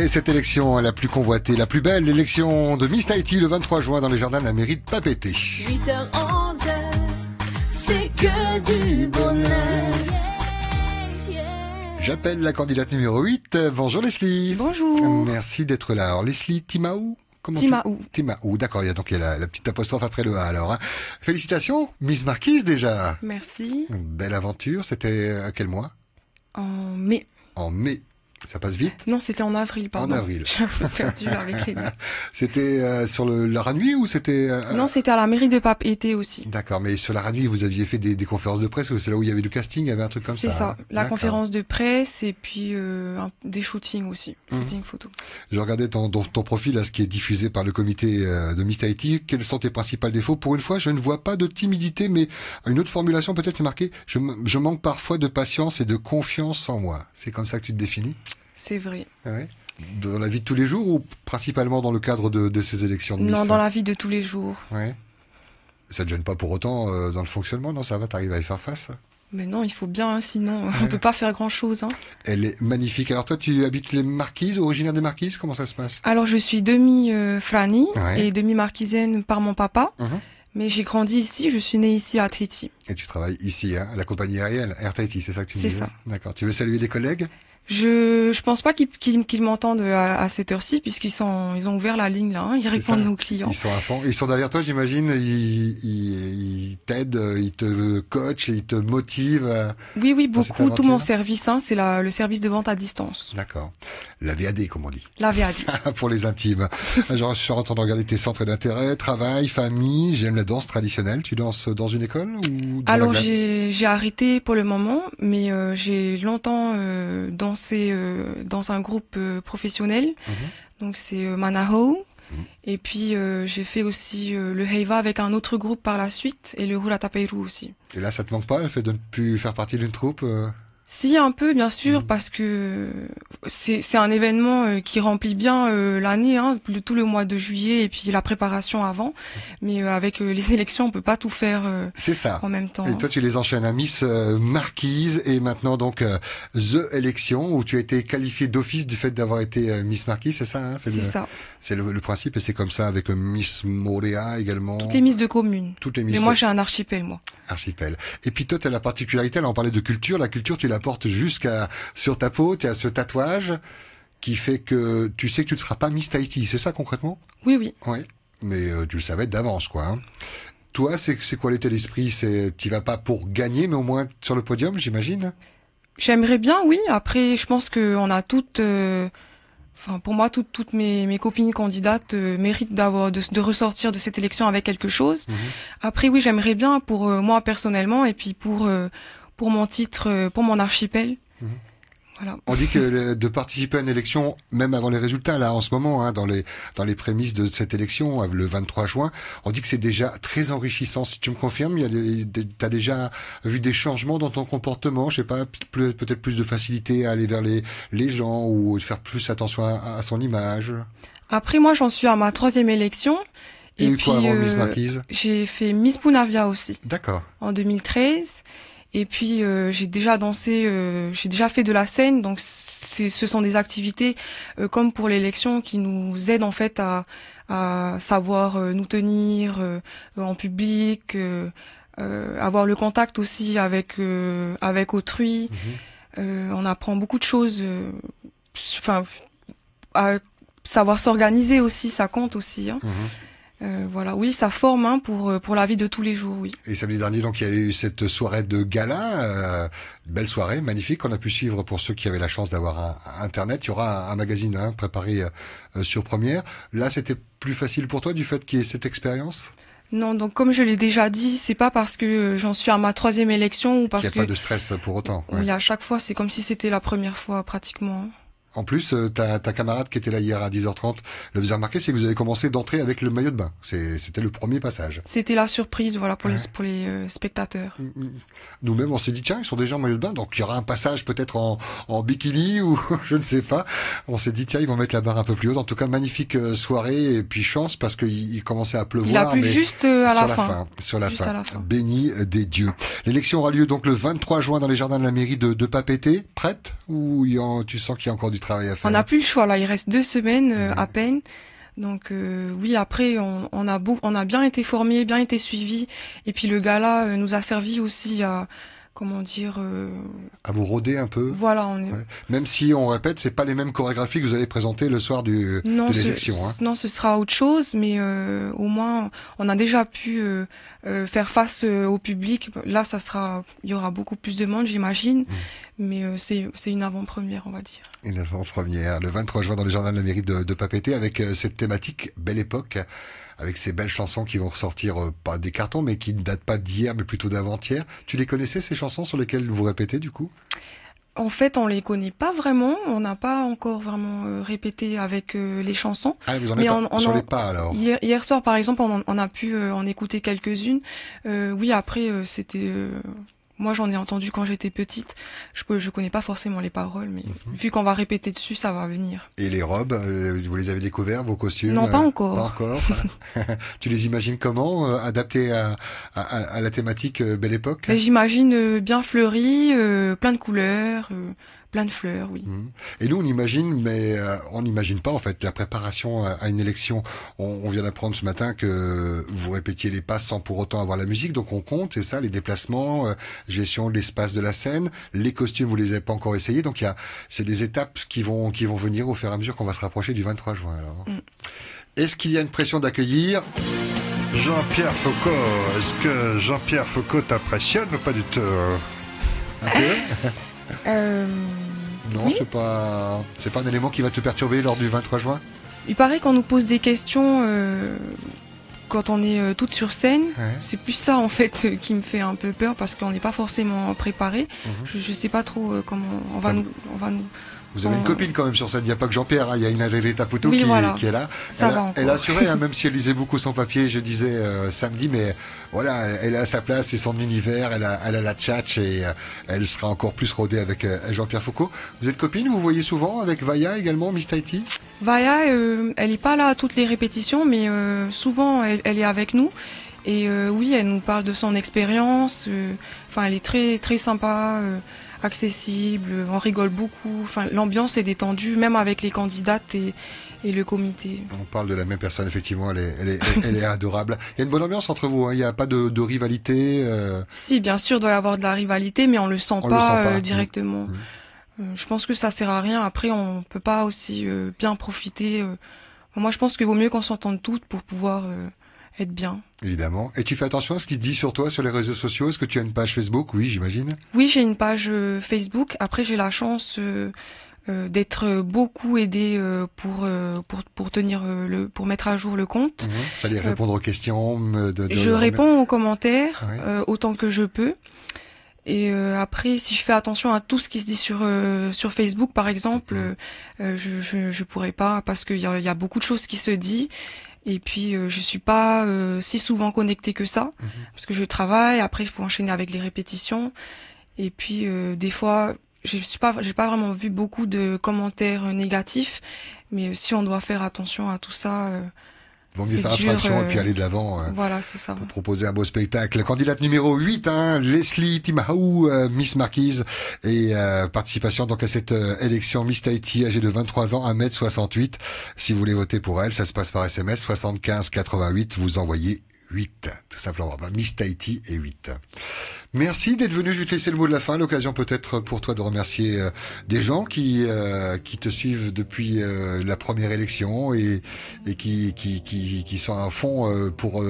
Et cette élection, la plus convoitée, la plus belle, l'élection de Miss Tahiti le 23 juin dans les jardins de la mairie de Papeete. 8h, 11h, c'est que du bonheur. J'appelle la candidate numéro 8. Bonjour Leslie. Bonjour. Merci d'être là. Alors Leslie Timaou. Timaou, d'accord, il y a la petite apostrophe après le A alors. Hein. Félicitations, Miss Marquise déjà. Merci. Belle aventure, c'était à quel mois? En mai. En mai. Ça passe vite? Non, c'était en avril, pardon. En avril. J'ai un peu perdu avec les deux. C'était sur la Ranui ou c'était... Non, c'était à la mairie de Papeete aussi. D'accord, mais sur la Ranui, vous aviez fait des conférences de presse ou c'est là où il y avait du casting, il y avait un truc comme ça? C'est ça, hein. la D'accord. conférence de presse et puis des shootings aussi, shooting photo. Je regardais ton profil, là, ce qui est diffusé par le comité de Miss Tahiti. Quels sont tes principaux défauts? Pour une fois, je ne vois pas de timidité, mais une autre formulation peut-être, c'est marqué « Je manque parfois de patience et de confiance en moi ». C'est comme ça que tu te définis? C'est vrai. Ouais. Dans la vie de tous les jours ou principalement dans le cadre de ces élections de Miss? Non, dans la vie de tous les jours. Ouais. Ça te gêne pas pour autant dans le fonctionnement? Non, ça va, t'arrives à y faire face? Mais non, il faut bien, hein, sinon on peut pas faire grand-chose. Hein. Elle est magnifique. Alors toi, tu habites les Marquises, originaire des Marquises? Comment ça se passe? Alors je suis demi-Frani Ouais. et demi-marquisienne par mon papa. Mhm. Mais j'ai grandi ici, je suis née ici à Tahiti. Et tu travailles ici, hein, à la compagnie aérienne Air Tahiti, c'est ça que tu me C'est disais? ça. D'accord. Tu veux saluer des collègues? Je pense pas qu'ils m'entendent à cette heure-ci puisqu'ils ont ouvert la ligne là, hein, ils répondent ça. aux clients. Ils sont à fond. Ils sont derrière toi, j'imagine. Ils t'aident, ils te coachent, ils te motivent. Oui, dans cette beaucoup. Tout aventure. mon service, hein, c'est le service de vente à distance. D'accord. La VAD, comme on dit. La VAD. Pour les intimes. Genre, je suis en train de regarder tes centres d'intérêt, travail, famille. J'aime la danse traditionnelle. Tu danses dans une école ou dans Alors la glace? j'ai arrêté pour le moment, mais j'ai longtemps dansé dans un groupe professionnel. Donc c'est Manaho. Et puis j'ai fait aussi le Heiva avec un autre groupe par la suite et le Hula Tapeiru aussi. Et là, ça te manque pas, le fait de ne plus faire partie d'une troupe? Si, un peu, bien sûr, parce que c'est un événement qui remplit bien l'année, hein, tout le mois de juillet et puis la préparation avant. Mais avec les élections, on peut pas tout faire C'est ça. en même temps. Et toi, tu les enchaînes à Miss Marquise et maintenant donc The Election où tu as été qualifiée d'office du fait d'avoir été Miss Marquise, c'est ça, hein? C'est ça. C'est le principe et c'est comme ça avec Miss Morea également. Toutes les Miss de commune. Toutes les Miss Mais moi, j'ai un archipel, moi. archipel. Et puis toi, tu as la particularité, là on parlait de culture, la culture tu la portes jusqu'à sur ta peau, tu as ce tatouage qui fait que tu sais que tu ne seras pas Miss Tahiti, c'est ça concrètement? Oui, oui. Oui, mais tu le savais d'avance quoi. Hein. Toi, c'est quoi l'état d'esprit? Tu vas pas pour gagner, mais au moins sur le podium, j'imagine? J'aimerais bien, oui. Après, je pense qu'on a toutes... Enfin, pour moi, toutes mes copines candidates méritent de ressortir de cette élection avec quelque chose. Après, oui, j'aimerais bien pour moi personnellement et puis pour mon titre, pour mon archipel. Voilà. On dit que de participer à une élection, même avant les résultats, là, en ce moment, hein, dans les prémices de cette élection, le 23 juin, on dit que c'est déjà très enrichissant. Si tu me confirmes, t'as déjà vu des changements dans ton comportement, je sais pas, peut-être plus de facilité à aller vers les gens ou de faire plus attention à son image. Après, moi, j'en suis à ma 3e élection. Et puis, quoi avant Miss Marquise? J'ai fait Miss Punavia aussi. D'accord. En 2013. Et puis j'ai déjà dansé, j'ai déjà fait de la scène, donc ce sont des activités comme pour l'élection qui nous aident en fait à savoir nous tenir en public, avoir le contact aussi avec autrui. On apprend beaucoup de choses, enfin à savoir s'organiser aussi, ça compte aussi. Hein. Voilà, oui, ça forme hein, pour la vie de tous les jours, oui. Et samedi dernier, donc, il y a eu cette soirée de gala, belle soirée, magnifique, qu'on a pu suivre pour ceux qui avaient la chance d'avoir Internet. Il y aura un magazine hein, préparé sur Première. Là, c'était plus facile pour toi du fait qu'il y ait cette expérience? Non, donc comme je l'ai déjà dit, c'est pas parce que j'en suis à ma 3e élection ou parce qu'il n'y a pas de stress pour autant. Ouais. Oui, à chaque fois, c'est comme si c'était la première fois pratiquement. En plus, ta camarade qui était là hier à 10h30, le vous avez remarqué, c'est que vous avez commencé d'entrer avec le maillot de bain. C'était le premier passage. C'était la surprise, voilà, pour les spectateurs. Nous-mêmes, on s'est dit, tiens, ils sont déjà en maillot de bain, donc il y aura un passage peut-être en bikini ou je ne sais pas. On s'est dit, tiens, ils vont mettre la barre un peu plus haute. En tout cas, magnifique soirée et puis chance parce qu'il commençait à pleuvoir. Il a plu mais juste à la fin. Sur la juste fin. À la fin. Béni des dieux. L'élection aura lieu donc le 23 juin dans les jardins de la mairie de Papeete. Prête ou tu sens qu'il y a encore du travail? travail à faire. On n'a plus le choix là, il reste 2 semaines à peine. Donc oui, après on a bien été formés, bien été suivis, et puis le gala nous a servi aussi à comment dire À vous rôder un peu. voilà, Ouais. Même si on répète, c'est pas les mêmes chorégraphies que vous allez présenter le soir de l'élection. non, ce sera autre chose, mais au moins on a déjà pu faire face au public. Là, il y aura beaucoup plus de monde, j'imagine, mais c'est une avant-première, on va dire. Une avant-première, le 23 juin dans les jardins de la mairie de Papeete, avec cette thématique Belle Époque, avec ces belles chansons qui vont ressortir, pas des cartons, mais qui ne datent pas d'hier, mais plutôt d'avant-hier. Tu les connaissais, ces chansons sur lesquelles vous répétez, du coup? En fait, on les connaît pas vraiment, on n'a pas encore vraiment répété avec les chansons. Ah, vous en Mais êtes sur les pas, alors. Hier soir, par exemple, on a pu en écouter quelques-unes. Oui, après, c'était... moi, j'en ai entendu quand j'étais petite. Je connais pas forcément les paroles, mais vu qu'on va répéter dessus, ça va venir. Et les robes, vous les avez découvertes, vos costumes? Non, pas encore. Pas encore. Tu les imagines comment, adaptés à la thématique Belle Époque? Mais j'imagine bien fleuries, plein de couleurs, plein de fleurs, oui. Et nous, on imagine, mais on n'imagine pas en fait la préparation à une élection. On vient d'apprendre ce matin que vous répétiez les passes sans pour autant avoir la musique, donc on compte, c'est ça, les déplacements, gestion de l'espace de la scène, les costumes, vous les avez pas encore essayés, donc c'est des étapes qui vont venir au fur et à mesure qu'on va se rapprocher du 23 juin. Alors, est-ce qu'il y a une pression d'accueillir Jean-Pierre Foucault? Est-ce que Jean-Pierre Foucault t'impressionne ou pas du tout? un peu? Non, Oui. c'est pas un élément qui va te perturber lors du 23 juin. Il paraît qu'on nous pose des questions quand on est toutes sur scène. Ouais. C'est plus ça en fait qui me fait un peu peur parce qu'on n'est pas forcément préparé. Je sais pas trop comment on va nous. Vous avez une copine quand même sur scène, il n'y a pas que Jean-Pierre, il y a Inadélé Taputo Oui, voilà. qui est là. Ça va encore. Elle a assuré, même si elle lisait beaucoup son papier, je disais samedi, mais voilà, elle a sa place, c'est son univers, elle a la tchatch et elle sera encore plus rodée avec Jean-Pierre Foucault. Vous êtes copine, vous voyez souvent avec Vaya également, Miss Tahiti? Vaya, elle est pas là à toutes les répétitions, mais souvent elle est avec nous. Et oui, elle nous parle de son expérience. Enfin, elle est très très sympa. Accessible, on rigole beaucoup. Enfin, l'ambiance est détendue, même avec les candidates et le comité. On parle de la même personne, effectivement, elle est adorable. Il y a une bonne ambiance entre vous, hein, il n'y a pas de rivalité. Si, bien sûr, il doit y avoir de la rivalité, mais on le sent pas directement. Je pense que ça sert à rien. Après, on peut pas aussi bien profiter. Moi, je pense qu'il vaut mieux qu'on s'entende toutes pour pouvoir être bien. Évidemment. Et tu fais attention à ce qui se dit sur toi sur les réseaux sociaux? Est-ce que tu as une page Facebook? Oui, j'imagine. Oui, j'ai une page Facebook. Après, j'ai la chance d'être beaucoup aidée pour tenir pour mettre à jour le compte. Ça allait répondre aux questions. Je réponds aux commentaires Ouais. autant que je peux. Et après, si je fais attention à tout ce qui se dit sur Facebook, par exemple, je pourrais pas parce qu'il y a beaucoup de choses qui se disent. Et puis je suis pas si souvent connectée que ça parce que je travaille. Après, il faut enchaîner avec les répétitions. Et puis des fois, j'ai pas vraiment vu beaucoup de commentaires négatifs. Mais si on doit faire attention à tout ça. Vaut mieux faire abstraction et puis aller de l'avant. Voilà, c'est ça. Pour proposer un beau spectacle. Candidate numéro 8, Leslie Timahou, Miss Marquise, et participation donc à cette élection Miss Tahiti, âgée de 23 ans, 1m68. Si vous voulez voter pour elle, ça se passe par SMS 75 88, vous envoyez 8, tout simplement. Miss Tahiti et 8. Merci d'être venu. Je vais te laisser le mot de la fin. L'occasion peut-être pour toi de remercier des gens qui te suivent depuis la première élection et qui sont à fond pour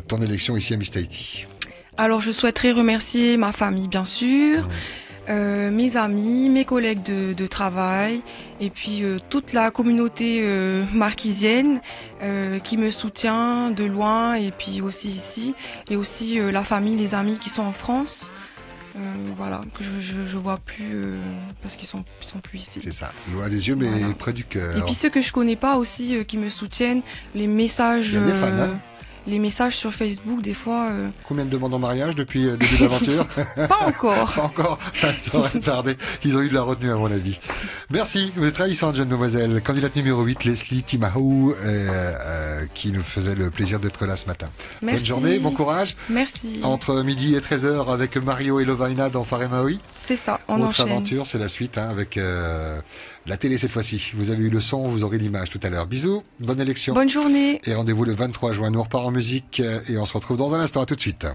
ton élection ici à Miss Tahiti. Alors, je souhaiterais remercier ma famille, bien sûr. Mes amis, mes collègues de travail et puis toute la communauté marquisienne qui me soutient de loin et puis aussi ici et aussi la famille, les amis qui sont en France. Voilà, que je vois plus parce qu'ils sont plus ici. C'est ça, loin des yeux mais voilà. Près du cœur. Et puis ceux que je connais pas aussi qui me soutiennent, les messages. Il y a des fans, hein. Les messages sur Facebook, des fois... Combien de demandes en mariage depuis le début de l'aventure? Pas encore. Pas encore, ça aurait tardé. Ils ont eu de la retenue à mon avis. Merci, vous êtes ravissante, jeune demoiselle. Candidate numéro 8, Leslie Timahou, qui nous faisait le plaisir d'être là ce matin. Merci. Bonne journée, bon courage. Merci. Entre midi et 13h avec Mario et Lovaina dans Faremaoui. C'est ça, on Autre enchaîne. aventure, c'est la suite avec la télé cette fois-ci. Vous avez eu le son, vous aurez l'image tout à l'heure. Bisous, bonne élection. Bonne journée. Et rendez-vous le 23 juin. Nous on repart en musique et on se retrouve dans un instant. À tout de suite.